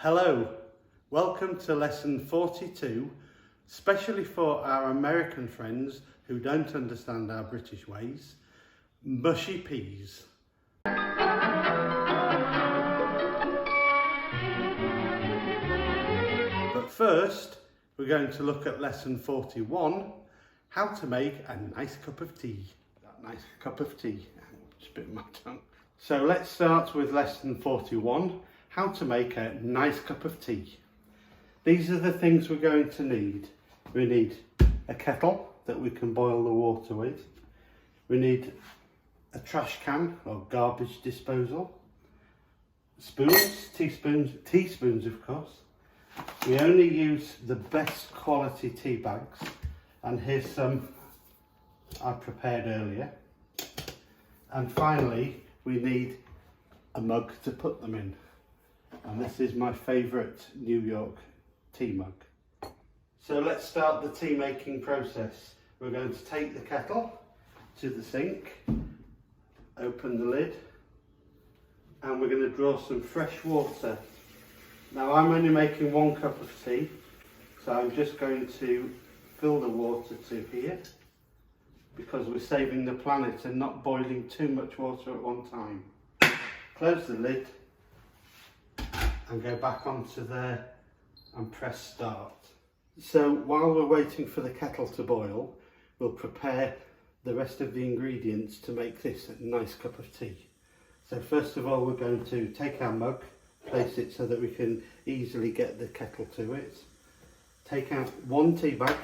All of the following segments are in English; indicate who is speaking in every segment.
Speaker 1: Hello, welcome to lesson 42, especially for our American friends who don't understand our British ways, mushy peas. But first, we're going to look at lesson 41, how to make a nice cup of tea. That nice cup of tea, just bit my tongue. So let's start with lesson 41, how to make a nice cup of tea. These are the things we're going to need. We need a kettle that we can boil the water with. We need a trash can or garbage disposal. Spoons, teaspoons of course. We only use the best quality tea bags, and here's some I prepared earlier. And finally, we need a mug to put them in. And this is my favourite New York tea mug. So let's start the tea making process. We're going to take the kettle to the sink, open the lid, and we're going to draw some fresh water. Now I'm only making 1 cup of tea, so I'm just going to fill the water to here, because we're saving the planet and not boiling too much water at one time. Close the lid and go back onto there and press start. So while we're waiting for the kettle to boil, we'll prepare the rest of the ingredients to make this a nice cup of tea. So first of all, we're going to take our mug, place it so that we can easily get the kettle to it. Take out 1 tea bag,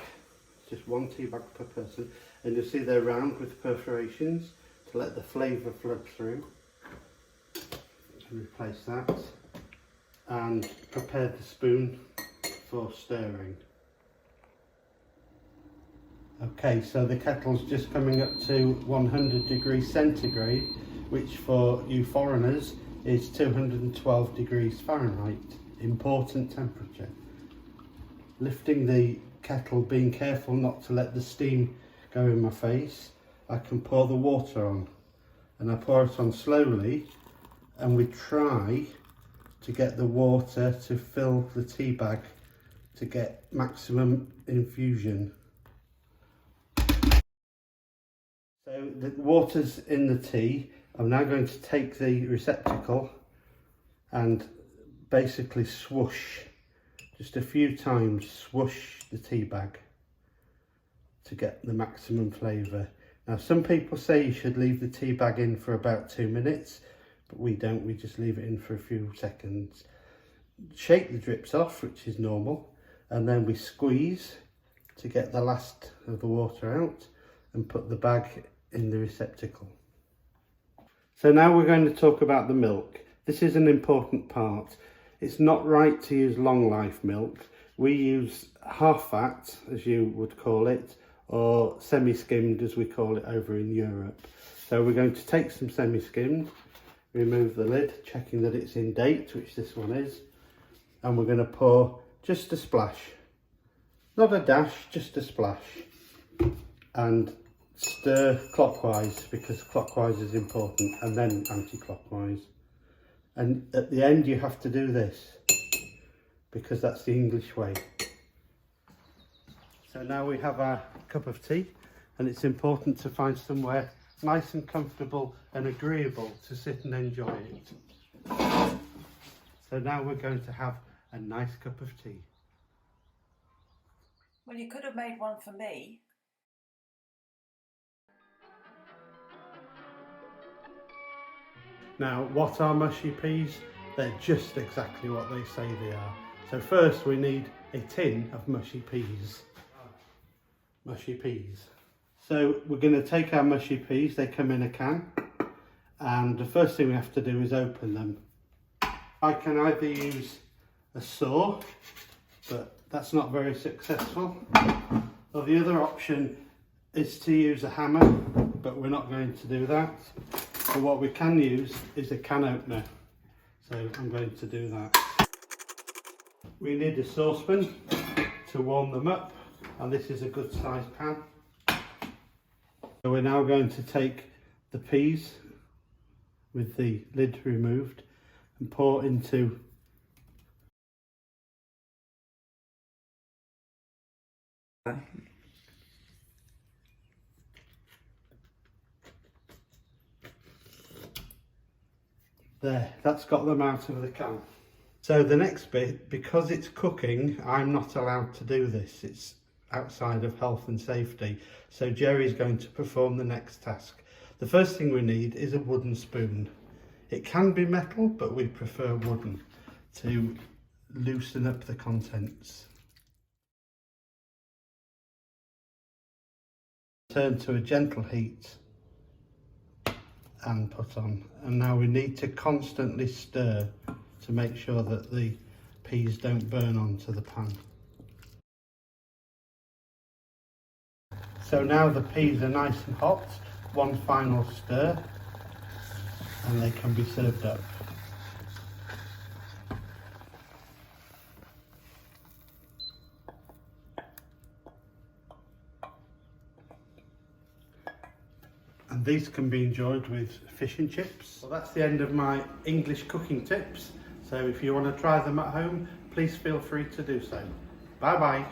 Speaker 1: just 1 tea bag per person, and you'll see they're round with perforations to let the flavour flood through. Replace that and prepare the spoon for stirring. Okay, so the kettle's just coming up to 100 degrees centigrade, which for you foreigners is 212 degrees Fahrenheit, important temperature. Lifting the kettle, being careful not to let the steam go in my face, I can pour the water on, and I pour it on slowly, and we try to get the water to fill the tea bag to get maximum infusion. So the water's in the tea. I'm now going to take the receptacle and basically swoosh, just a few times, swoosh the tea bag to get the maximum flavour. Now some people say you should leave the tea bag in for about 2 minutes, but we don't, we just leave it in for a few seconds. Shake the drips off, which is normal, and then we squeeze to get the last of the water out and put the bag in the receptacle. So now we're going to talk about the milk. This is an important part. It's not right to use long life milk. We use half fat, as you would call it, or semi-skimmed as we call it over in Europe. So we're going to take some semi-skimmed, remove the lid, checking that it's in date, which this one is, and we're going to pour just a splash, not a dash, just a splash, and stir clockwise, because clockwise is important, and then anti-clockwise. And at the end you have to do this, because that's the English way. So now we have our cup of tea, and it's important to find somewhere nice and comfortable and agreeable to sit and enjoy it. So now we're going to have a nice cup of tea.
Speaker 2: Well, you could have made one for me.
Speaker 1: Now, what are mushy peas? They're just exactly what they say they are. So first we need a tin of mushy peas. Mushy peas. So we're going to take our mushy peas, they come in a can, and the first thing we have to do is open them. I can either use a saw, but that's not very successful, or the other option is to use a hammer, but we're not going to do that. But what we can use is a can opener, so I'm going to do that. We need a saucepan to warm them up, and this is a good sized pan. So we're now going to take the peas with the lid removed and pour into There, that's got them out of the can. So the next bit, because it's cooking, I'm not allowed to do this. It's outside of health and safety. So Jerry's going to perform the next task. The first thing we need is a wooden spoon. It can be metal, but we prefer wooden to loosen up the contents. Turn to a gentle heat and put on. And now we need to constantly stir to make sure that the peas don't burn onto the pan. So now the peas are nice and hot, one final stir and they can be served up. And these can be enjoyed with fish and chips. Well, that's the end of my English cooking tips. So if you want to try them at home, please feel free to do so. Bye bye.